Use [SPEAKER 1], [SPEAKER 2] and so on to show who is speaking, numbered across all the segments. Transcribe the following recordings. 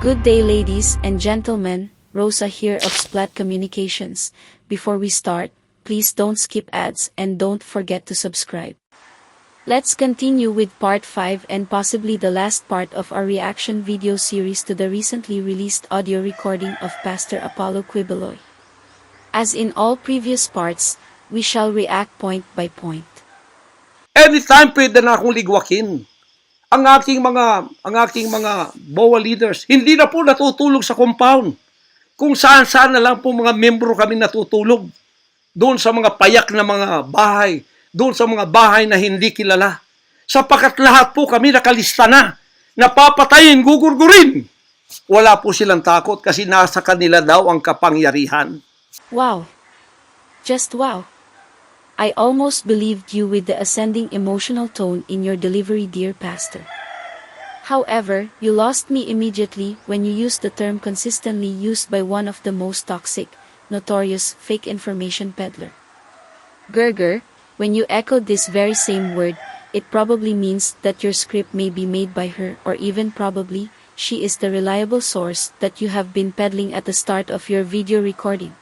[SPEAKER 1] Good day, ladies and gentlemen. Rosa here of Splat Communications. Before we start, please don't skip ads and don't forget to subscribe. Let's continue with part 5 and possibly the last part of our reaction video series to the recently released audio recording of Pastor Apollo Quiboloy. As in all previous parts, we shall react point by point.
[SPEAKER 2] Anytime pwede na akong ligwakin. Ang aking mga BOA leaders, hindi na po natutulog sa compound. Kung saan-saan na lang po mga membro kami natutulog. Doon sa mga payak na mga bahay, doon sa mga bahay na hindi kilala. Sapagkat lahat po kami nakalista na, napapatayin, gugurgurin. Wala po silang takot kasi nasa kanila daw ang kapangyarihan.
[SPEAKER 1] Wow. Just wow. I almost believed you with the ascending emotional tone in your delivery, dear Pastor. However, you lost me immediately when you used the term consistently used by one of the most toxic, notorious fake information peddler. Gerger, when you echoed this very same word, it probably means that your script may be made by her, or even probably, she is the reliable source that you have been peddling at the start of your video recording.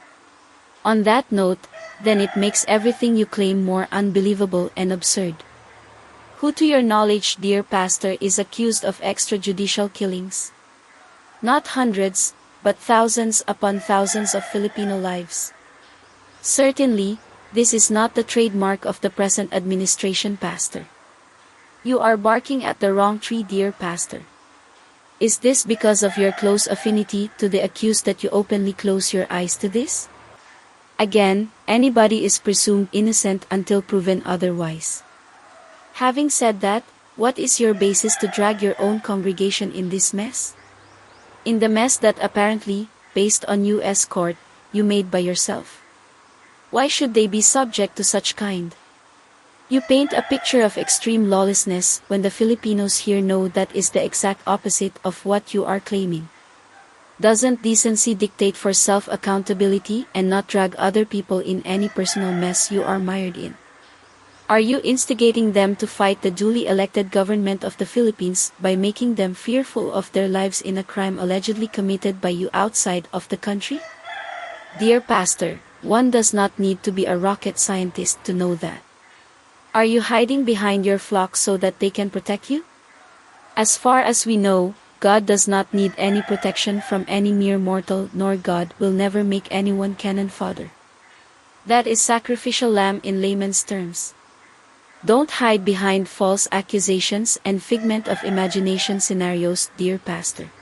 [SPEAKER 1] On that note, then it makes everything you claim more unbelievable and absurd. Who to your knowledge, dear Pastor, is accused of extrajudicial killings? Not hundreds, but thousands upon thousands of Filipino lives. Certainly, this is not the trademark of the present administration, Pastor. You are barking at the wrong tree, dear Pastor. Is this because of your close affinity to the accused that you openly close your eyes to this? Again, anybody is presumed innocent until proven otherwise. Having said that, what is your basis to drag your own congregation in this mess? In the mess that apparently, based on U.S. court, you made by yourself. Why should they be subject to such kind? You paint a picture of extreme lawlessness when the Filipinos here know that is the exact opposite of what you are claiming. Doesn't decency dictate for self-accountability and not drag other people in any personal mess you are mired in? Are you instigating them to fight the duly elected government of the Philippines by making them fearful of their lives in a crime allegedly committed by you outside of the country? Dear Pastor, one does not need to be a rocket scientist to know that. Are you hiding behind your flock so that they can protect you? As far as we know, God does not need any protection from any mere mortal, nor God will never make anyone cannon fodder. That is sacrificial lamb in layman's terms. Don't hide behind false accusations and figment of imagination scenarios, dear Pastor.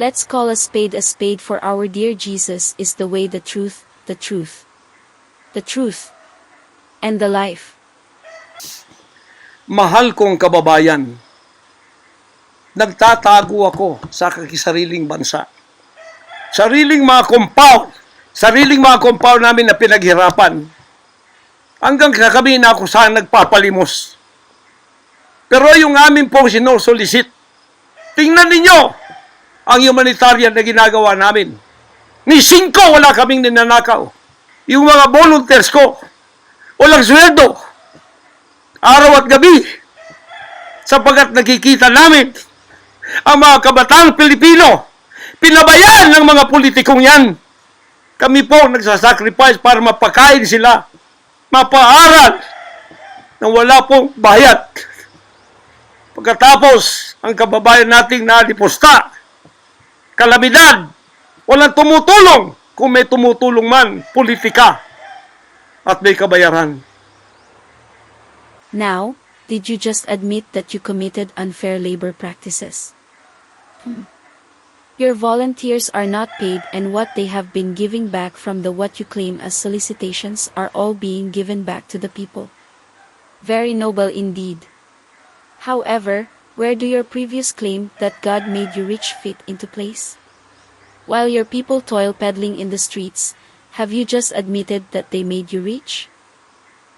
[SPEAKER 1] Let's call a spade, for our dear Jesus is the way, the truth, and the life.
[SPEAKER 2] Mahal kong kababayan, nagtatago ako sa kakisariling bansa. Sariling mga compound namin na pinaghirapan. Hanggang kami na ako saan nagpapalimos. Pero yung amin pong sinusolicit, tingnan ninyo ang humanitarian na ginagawa namin. Ni 5 wala kaming ninanakaw. Yung mga volunteers ko, walang sweldo. Araw at gabi. Sapagat nakikita namin ang mga kabataang Pilipino, pinabayaan ng mga politikong yan. Kami po nagsasacrifice para mapakain sila, mapaaral na wala pong bayad. Pagkatapos, ang kababayan nating nalipusta, kalamidad, walang tumutulong. Kung may tumutulong man, politika at may kabayaran.
[SPEAKER 1] Now, did you just admit that you committed unfair labor practices? Your volunteers are not paid, and what they have been giving back from the what you claim as solicitations are all being given back to the people. Very noble indeed. However, where do your previous claim that God made you rich fit into place? While your people toil peddling in the streets, have you just admitted that they made you rich?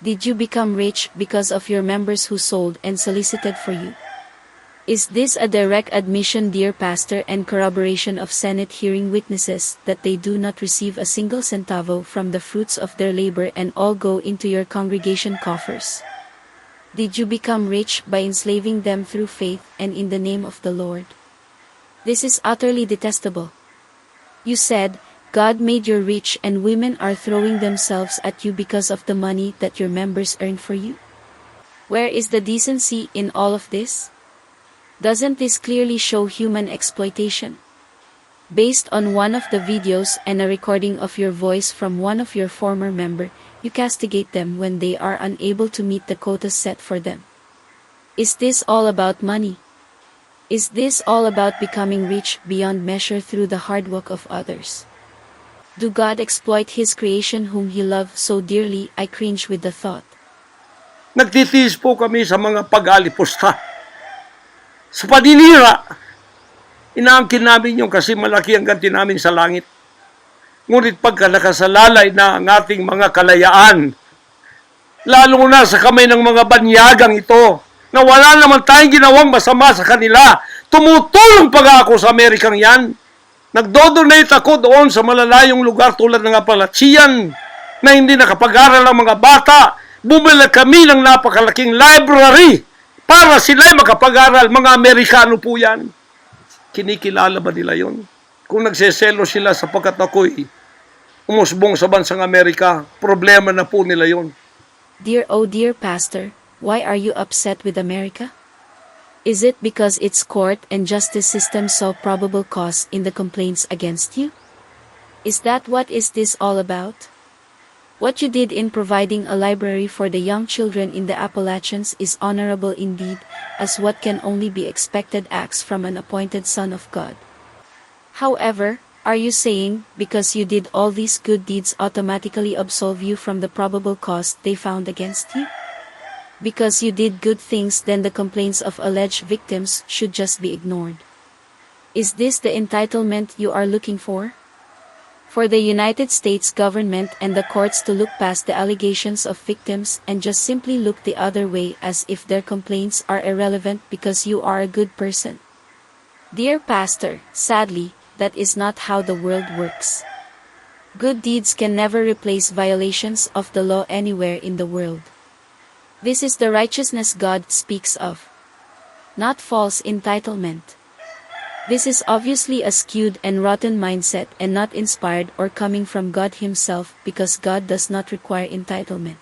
[SPEAKER 1] Did you become rich because of your members who sold and solicited for you? Is this a direct admission, dear Pastor, and corroboration of Senate hearing witnesses that they do not receive a single centavo from the fruits of their labor and all go into your congregation coffers? Did you become rich by enslaving them through faith and in the name of the Lord? This is utterly detestable. You said, God made you rich and women are throwing themselves at you because of the money that your members earn for you. Where is the decency in all of this? Doesn't this clearly show human exploitation? Based on one of the videos and a recording of your voice from one of your former members, you castigate them when they are unable to meet the quotas set for them. Is this all about money? Is this all about becoming rich beyond measure through the hard work of others? Do God exploit His creation whom He loved so dearly? I cringe with the thought.
[SPEAKER 2] Nagtitiis po kami sa mga pag-alipusta. Sa paninira, inaangkin namin yung kasi malaki ang ganti namin sa langit. Ngunit pagka nakasalalay na ang ating mga kalayaan, lalo na sa kamay ng mga banyagang ito, na wala naman tayong ginawang masama sa kanila, tumutulong pa ako sa Amerikang yan. Nagdodonate ako doon sa malalayong lugar tulad ng Palasyo na hindi nakapag-aral ang mga bata. Bumili kami ng napakalaking library para sila'y makapag-aral. Mga Amerikano po yan. Kinikilala ba nila yon? Kung nagseselo sila sapagkat ako'y umusbong sa bansang Amerika, problema na po nila yon.
[SPEAKER 1] Dear Pastor, why are you upset with America? Is it because its court and justice system saw probable cause in the complaints against you? Is that what is this all about? What you did in providing a library for the young children in the Appalachians is honorable indeed, as what can only be expected acts from an appointed son of God. However, are you saying, because you did all these good deeds automatically absolve you from the probable cause they found against you? Because you did good things, then the complaints of alleged victims should just be ignored. Is this the entitlement you are looking for? For the United States government and the courts to look past the allegations of victims and just simply look the other way as if their complaints are irrelevant because you are a good person? Dear Pastor, sadly, that is not how the world works. Good deeds can never replace violations of the law anywhere in the world. This is the righteousness God speaks of, not false entitlement. This is obviously a skewed and rotten mindset and not inspired or coming from God Himself, because God does not require entitlement.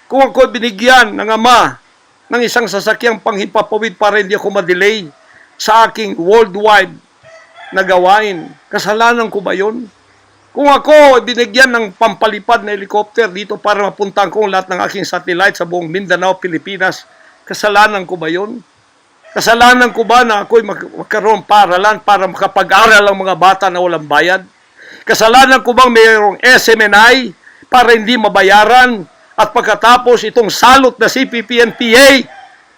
[SPEAKER 2] Kung ako binigyan ng Ama ng isang sasakyang panghimpapawid para hindi ako madelay sa aking worldwide na gawain, kasalanan ko ba yun? Kung ako binigyan ng pampalipad na helicopter dito para mapuntahan ko lahat ng aking satellite sa buong Mindanao, Pilipinas, kasalanan ko ba yun? Kasalanan ko ba na ako'y magkaroon paralan para makapag-aral ang mga bata na walang bayad? Kasalanan ko bang mayroong SMNI para hindi mabayaran? At pagkatapos itong salot na CPP-NPA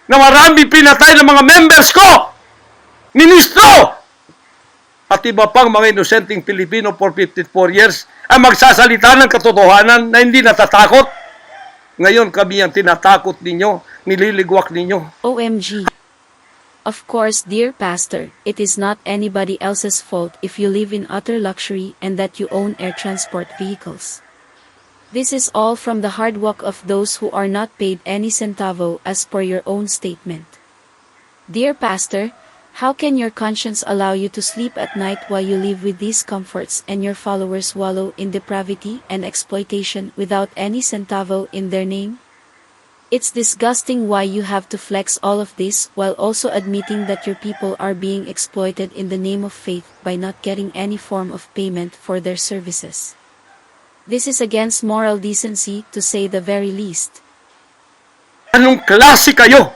[SPEAKER 2] na marami pinatay ng mga members ko, ministro, at iba pang mga inosenteng Pilipino for 54 years ay magsasalita ng katotohanan na hindi natatakot. Ngayon kami ang tinatakot ninyo, nililigwak ninyo.
[SPEAKER 1] OMG. Of course, dear Pastor, it is not anybody else's fault if you live in utter luxury and that you own air transport vehicles. This is all from the hard work of those who are not paid any centavo, as per your own statement. Dear Pastor, how can your conscience allow you to sleep at night while you live with these comforts and your followers wallow in depravity and exploitation without any centavo in their name? It's disgusting why you have to flex all of this while also admitting that your people are being exploited in the name of faith by not getting any form of payment for their services. This is against moral decency, to say the very least.
[SPEAKER 2] Anong klase kayo?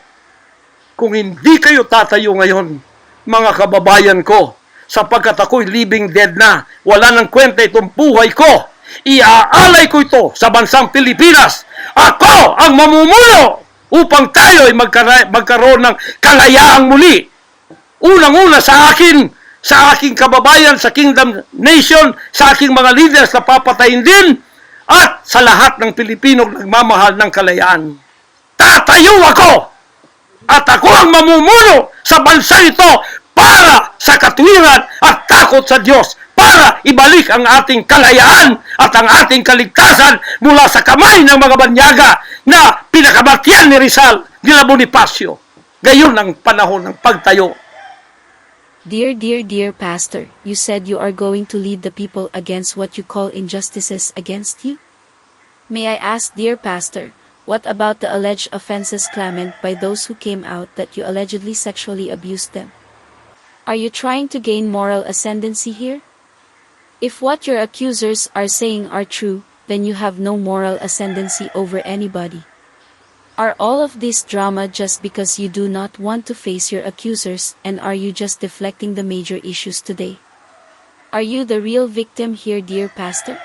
[SPEAKER 2] Kung hindi kayo tatayo ngayon, mga kababayan ko, sapagkat ako'y living dead na, wala nang kwenta itong buhay ko, iaalay ko ito sa bansang Pilipinas. Ako ang mamumuno upang tayo ay magkaroon ng kalayaang muli. Unang-una sa akin, sa aking kababayan, sa Kingdom Nation, sa aking mga leaders na papatayin din, at sa lahat ng Pilipino nagmamahal ng kalayaan. Tatayo ako! At ako ang mamumuno sa bansa ito para sa katwiran at takot sa Diyos. para ibalik ang ating kalayaan at ang ating kaligtasan mula sa kamay ng mga banyaga na pinakabatyan ni Rizal, nila Bonifacio. Gayon ang panahon ng pagtayo.
[SPEAKER 1] Dear Pastor, you said you are going to lead the people against what you call injustices against you? May I ask, dear Pastor, what about the alleged offenses claimed by those who came out that you allegedly sexually abused them? Are you trying to gain moral ascendancy here? If what your accusers are saying are true, then you have no moral ascendancy over anybody. Are all of this drama just because you do not want to face your accusers, and are you just deflecting the major issues today? Are you the real victim here, dear Pastor?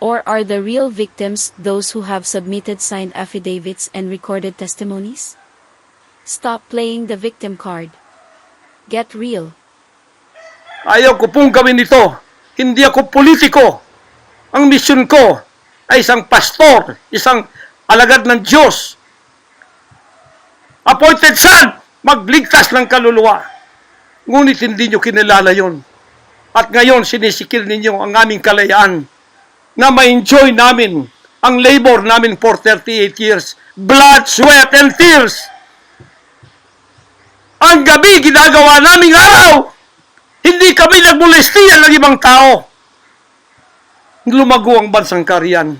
[SPEAKER 1] Or are the real victims those who have submitted signed affidavits and recorded testimonies? Stop playing the victim card. Get real.
[SPEAKER 2] Ayaw ko pong gawin ito. Hindi ako politiko. Ang misyon ko ay isang pastor, isang alagad ng Diyos. Appointed son, magligtas ng kaluluwa. Ngunit hindi nyo kinilala yon. At ngayon sinisikil ninyo ang aming kalayaan na ma-enjoy namin ang labor namin for 38 years. Blood, sweat, and tears. Ang gabi ginagawa naming araw. Hindi kami nagmolestiyan ng ibang tao. Lumago ang bansang Korean.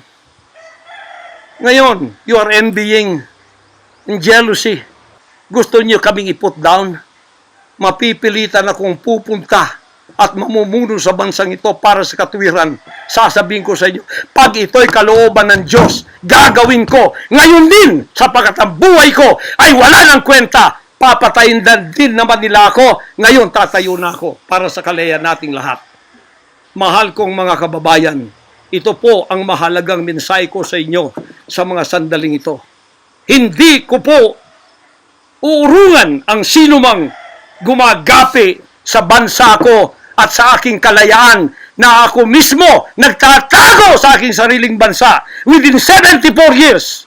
[SPEAKER 2] Ngayon, you are envying and jealousy. Gusto niyo kaming i-put down? Mapipilitan akong pupunta at mamumuno sa bansang ito para sa katuwiran. Sasabihin ko sa inyo, pag ito'y kalooban ng Diyos, gagawin ko. Ngayon din, sapagkat ang buhay ko ay wala ng kwenta. Papatayin din naman nila ako. Ngayon, tatayo na ako para sa kalayan nating lahat. Mahal kong mga kababayan, ito po ang mahalagang mensahe ko sa inyo sa mga sandaling ito. Hindi ko po uurungan ang sinumang gumagapi sa bansa ko at sa aking kalayaan na ako mismo nagtatago sa aking sariling bansa within 74 years.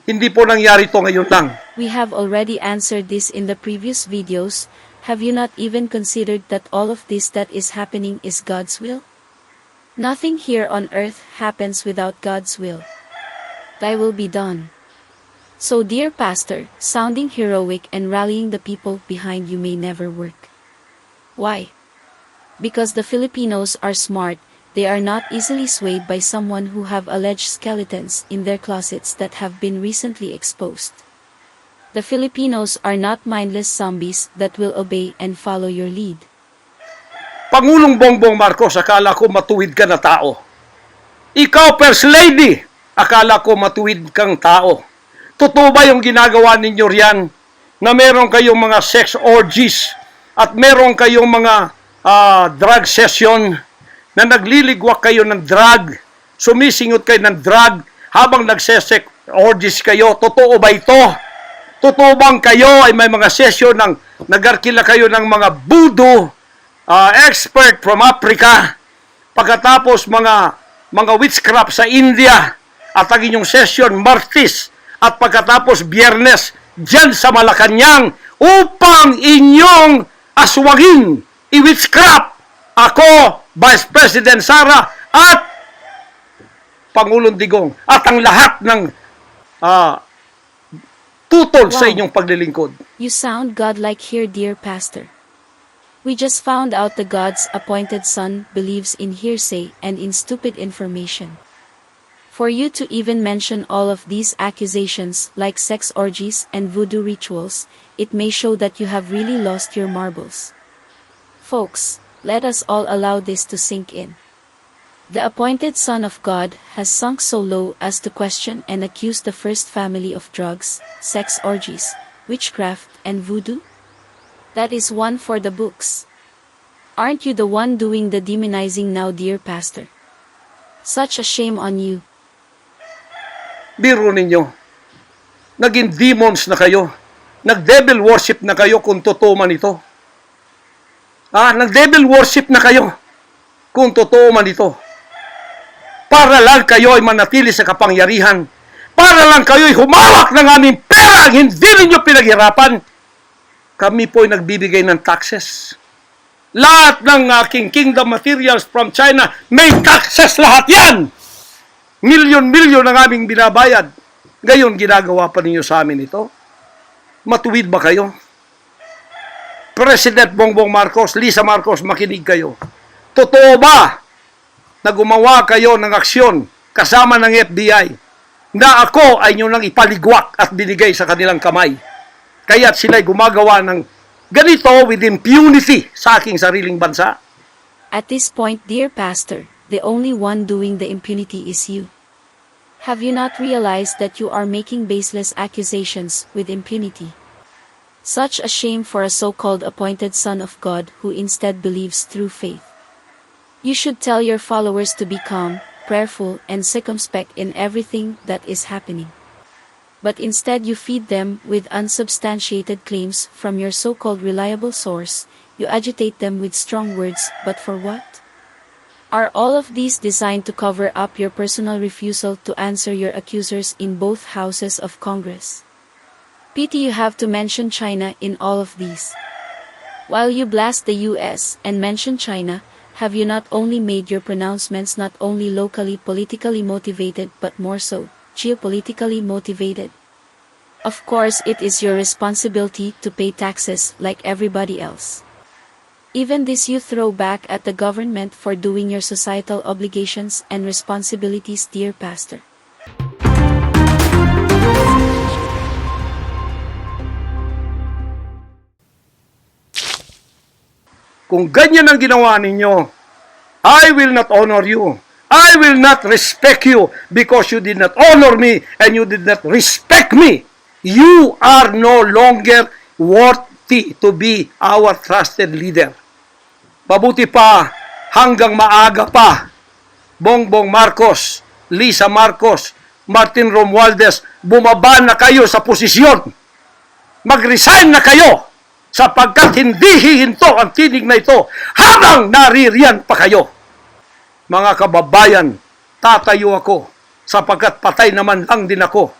[SPEAKER 2] Hindi po nangyari ito ngayon lang.
[SPEAKER 1] We have already answered this in the previous videos. Have you not even considered that all of this that is happening is God's will? Nothing here on earth happens without God's will. Thy will be done. So dear Pastor, sounding heroic and rallying the people behind you may never work. Why? Because the Filipinos are smart, they are not easily swayed by someone who have alleged skeletons in their closets that have been recently exposed. The Filipinos are not mindless zombies that will obey and follow your lead.
[SPEAKER 2] Pangulong Bongbong Marcos, akala ko matuwid ka na tao. Ikaw, First Lady, akala ko matuwid kang tao. Totoo ba yung ginagawa ninyo riyan na meron kayong mga sex orgies at meron kayong mga drug session na nagliligwak kayo ng drug, sumisingot kayo ng drug habang nagsesex orgies kayo? Totoo ba ito? Totoo bang kayo ay may mga session ng nagarkila kayo ng mga Voodoo expert from Africa, pagkatapos mga witchcraft sa India at ang inyong session Martis at pagkatapos Biyernes dyan sa Malacanang upang inyong aswagin i-witchcraft ako, Vice President Sara at Pangulong Digong at ang lahat ng tutol sa inyong paglilingkod.
[SPEAKER 1] You sound godlike here, dear Pastor. We just found out the God's appointed son believes in hearsay and in stupid information. For you to even mention all of these accusations like sex orgies and voodoo rituals, it may show that you have really lost your marbles. Folks, let us all allow this to sink in. The appointed Son of God has sunk so low as to question and accuse the first family of drugs, sex orgies, witchcraft, and voodoo? That is one for the books. Aren't you the one doing the demonizing now, dear Pastor? Such a shame on you.
[SPEAKER 2] Biro ninyo, naging demons na kayo. Nag-devil worship na kayo kung totoo man ito. Nag-devil worship na kayo kung totoo man ito. Para lang kayo ay manatili sa kapangyarihan. Para lang kayo ay humawak ng aming pera, hindi ninyo pinaghirapan. Kami po ay nagbibigay ng taxes. Lahat ng aking kingdom materials from China, may taxes lahat yan! Milyon-milyon ang aming binabayad. Ngayon, ginagawa pa ninyo sa amin ito? Matuwid ba kayo? President Bongbong Marcos, Liza Marcos, makinig kayo. Totoo ba na gumawa kayo ng aksyon kasama ng FBI na ako ay nyo nang ipaligwak at binigay sa kanilang kamay? Kaya't sila'y gumagawa ng ganito with impunity sa aking sariling bansa.
[SPEAKER 1] At this point, dear Pastor, the only one doing the impunity is you. Have you not realized that you are making baseless accusations with impunity? Such a shame for a so-called appointed son of God who instead believes through faith. You should tell your followers to be calm, prayerful, and circumspect in everything that is happening. But instead you feed them with unsubstantiated claims from your so-called reliable source. You agitate them with strong words, but for what? Are all of these designed to cover up your personal refusal to answer your accusers in both houses of Congress? Pity you have to mention China in all of these. While you blast the US and mention China, have you not only made your pronouncements not only locally politically motivated but more so, geopolitically motivated? Of course, it is your responsibility to pay taxes like everybody else. Even this you throw back at the government for doing your societal obligations and responsibilities, dear Pastor.
[SPEAKER 2] Kung ganyan ang ginawa ninyo, I will not honor you. I will not respect you because you did not honor me and you did not respect me. You are no longer worthy to be our trusted leader. Mabuti pa, hanggang maaga pa, Bongbong Marcos, Liza Marcos, Martin Romualdez, bumaba na kayo sa posisyon. Mag-resign na kayo sapagkat hindi hihinto ang tinig na ito habang naririyan pa kayo. Mga kababayan, tatayo ako sapagkat patay naman lang din ako.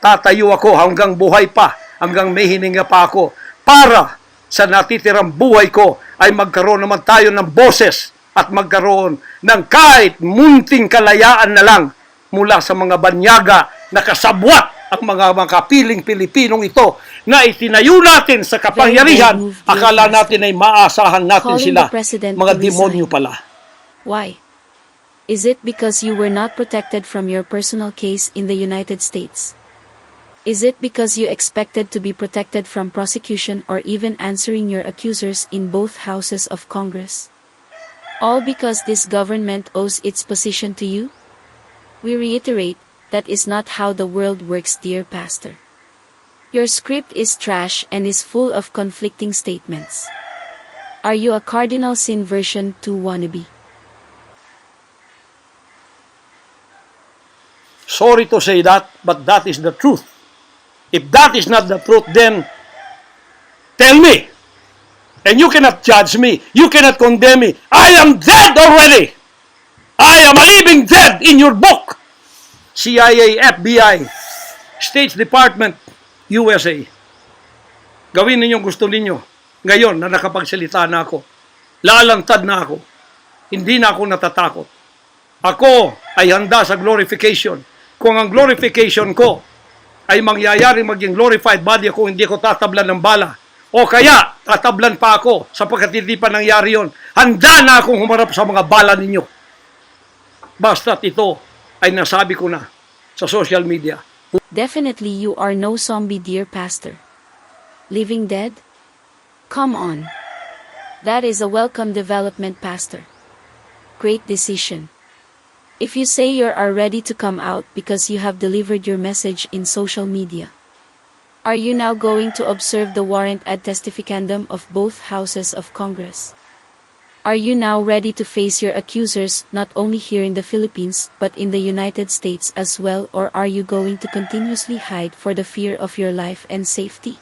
[SPEAKER 2] Tatayo ako hanggang buhay pa, hanggang may hininga pa ako para sa natitirang buhay ko ay magkaroon naman tayo ng boses at magkaroon ng kahit munting kalayaan na lang mula sa mga banyaga na kasabwat ang mga makapiling Pilipinong ito na itinayo natin sa kapangyarihan. Akala natin ay maasahan natin sila. Mga demonyo pala.
[SPEAKER 1] Why? Is it because you were not protected from your personal case in the United States? Is it because you expected to be protected from prosecution or even answering your accusers in both houses of Congress? All because this government owes its position to you? We reiterate, that is not how the world works, dear Pastor. Your script is trash and is full of conflicting statements. Are you a Cardinal Sin version 2 wannabe?
[SPEAKER 2] Sorry to say that, but that is the truth. If that is not the truth, then tell me. And you cannot judge me. You cannot condemn me. I am dead already. I am a living dead in your book. CIA, FBI, State Department, USA. Gawin ninyong gusto ninyo. Ngayon na nakapagsalita na ako, lalantad na ako. Hindi na ako natatakot. Ako ay handa sa glorification. Kung ang glorification ko ay mangyayari maging glorified body ako, hindi ko tatablan ng bala. O kaya, tatablan pa ako sapagkat hindi pa nangyari yon. Handa na akong humarap sa mga bala ninyo. Basta't ito ay nasabi ko na sa social media.
[SPEAKER 1] Definitely you are no zombie, dear Pastor. Living dead? Come on. That is a welcome development, Pastor. Great decision. If you say you are ready to come out because you have delivered your message in social media, are you now going to observe the warrant ad testificandum of both houses of Congress? Are you now ready to face your accusers not only here in the Philippines but in the United States as well, or are you going to continuously hide for the fear of your life and safety?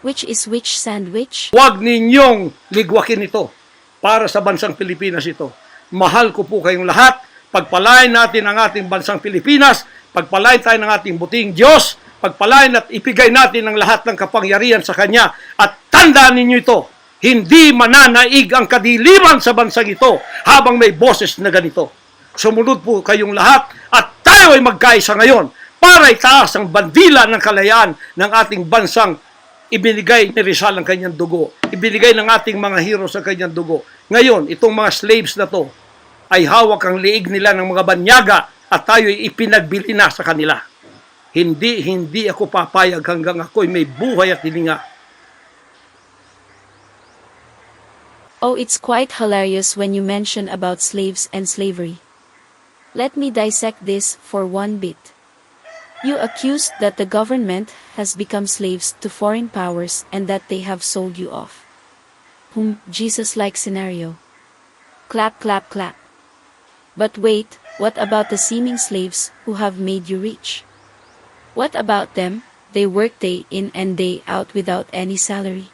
[SPEAKER 1] Which is which, sandwich?
[SPEAKER 2] Huwag ninyong ligwakin ito para sa bansang Pilipinas ito. Mahal ko po kayong lahat. Pagpalain natin ang ating bansang Pilipinas, pagpalain tayo ng ating buting Diyos, pagpalain at ipigay natin ang lahat ng kapangyarihan sa Kanya. At tandaan ninyo ito, Hindi mananaig ang kadiliman sa bansang ito habang may boses na ganito. Sumunod po kayong lahat at tayo ay magkaisa ngayon para itaas ang bandila ng kalayaan ng ating bansang ibinigay ni Rizal ang kanyang dugo. Ibinigay ng ating mga heroes ang kanyang dugo. Ngayon, itong mga slaves na to ay hawak ang liig nila ng mga banyaga at tayo ay ipinagbili na sa kanila. Hindi ako papayag hanggang ako'y may buhay at hininga.
[SPEAKER 1] Oh, it's quite hilarious when you mention about slaves and slavery. Let me dissect this for one bit. You accused that the government has become slaves to foreign powers and that they have sold you off. Jesus-like scenario. Clap, clap, clap. But wait, what about the seeming slaves who have made you rich? What about them? They work day in and day out without any salary.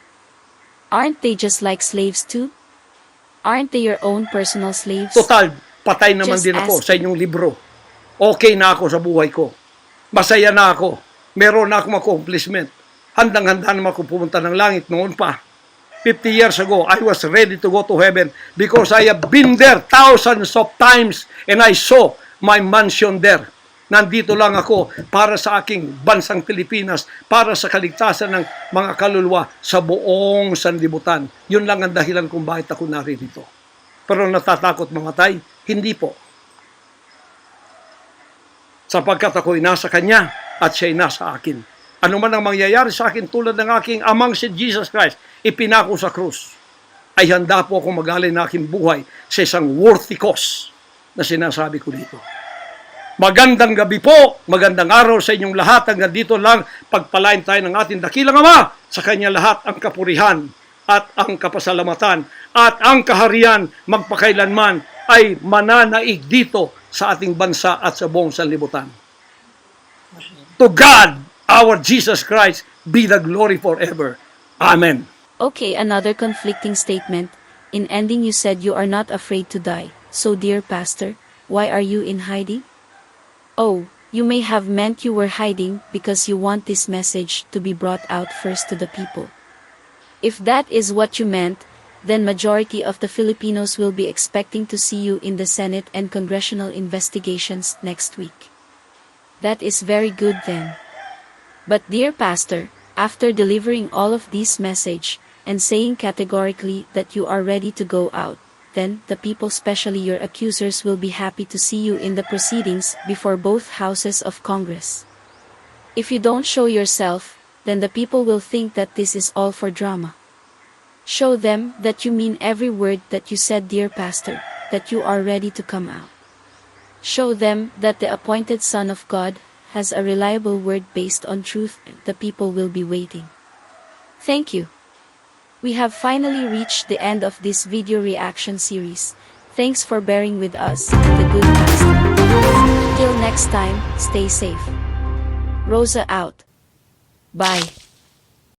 [SPEAKER 1] Aren't they just like slaves too? Aren't they your own personal slaves?
[SPEAKER 2] Total, patay naman
[SPEAKER 1] Just
[SPEAKER 2] din ako
[SPEAKER 1] ask.
[SPEAKER 2] sa inyong libro. Okay na ako sa buhay ko. Masaya na ako. Meron na akong accomplishment. Handang-handa naman ako pumunta ng langit noon pa. 50 years ago, I was ready to go to heaven because I have been there thousands of times and I saw my mansion there. Nandito lang ako para sa aking bansang Pilipinas, para sa kaligtasan ng mga kaluluwa sa buong sanlibutan. Yun lang ang dahilan kung bakit ako narito. Pero natatakot mamatay? Hindi po. Sapagkat ako'y nasa Kanya at siya'y nasa akin. Ano man ang mangyayari sa akin tulad ng aking amang si Jesus Christ, ipinako sa krus, ay handa po akong magalay na aking buhay sa isang worthy cause na sinasabi ko dito. Magandang gabi po, magandang araw sa inyong lahat. Hanggang dito lang, pagpalain tayo ng ating dakilang Ama. Sa Kanya lahat ang kapurihan at ang kapasalamatan at ang kaharian magpakailanman ay mananaig dito sa ating bansa at sa buong sanlibutan. To God, our Jesus Christ, be the glory forever. Amen.
[SPEAKER 1] Okay, another conflicting statement. In ending, you said you are not afraid to die. So, dear pastor, why are you in hiding? Oh, you may have meant you were hiding because you want this message to be brought out first to the people. If that is what you meant, then majority of the Filipinos will be expecting to see you in the Senate and congressional investigations next week. That is very good then. But dear pastor, after delivering all of this message and saying categorically that you are ready to go out, then the people, especially your accusers, will be happy to see you in the proceedings before both houses of Congress. If you don't show yourself, then the people will think that this is all for drama. Show them that you mean every word that you said, dear pastor, that you are ready to come out. Show them that the appointed Son of God has a reliable word based on truth. The people will be waiting. Thank you. We have finally reached the end of this video reaction series. Thanks for bearing with us, the good pastor. Till next time, stay safe. Rosa out. Bye.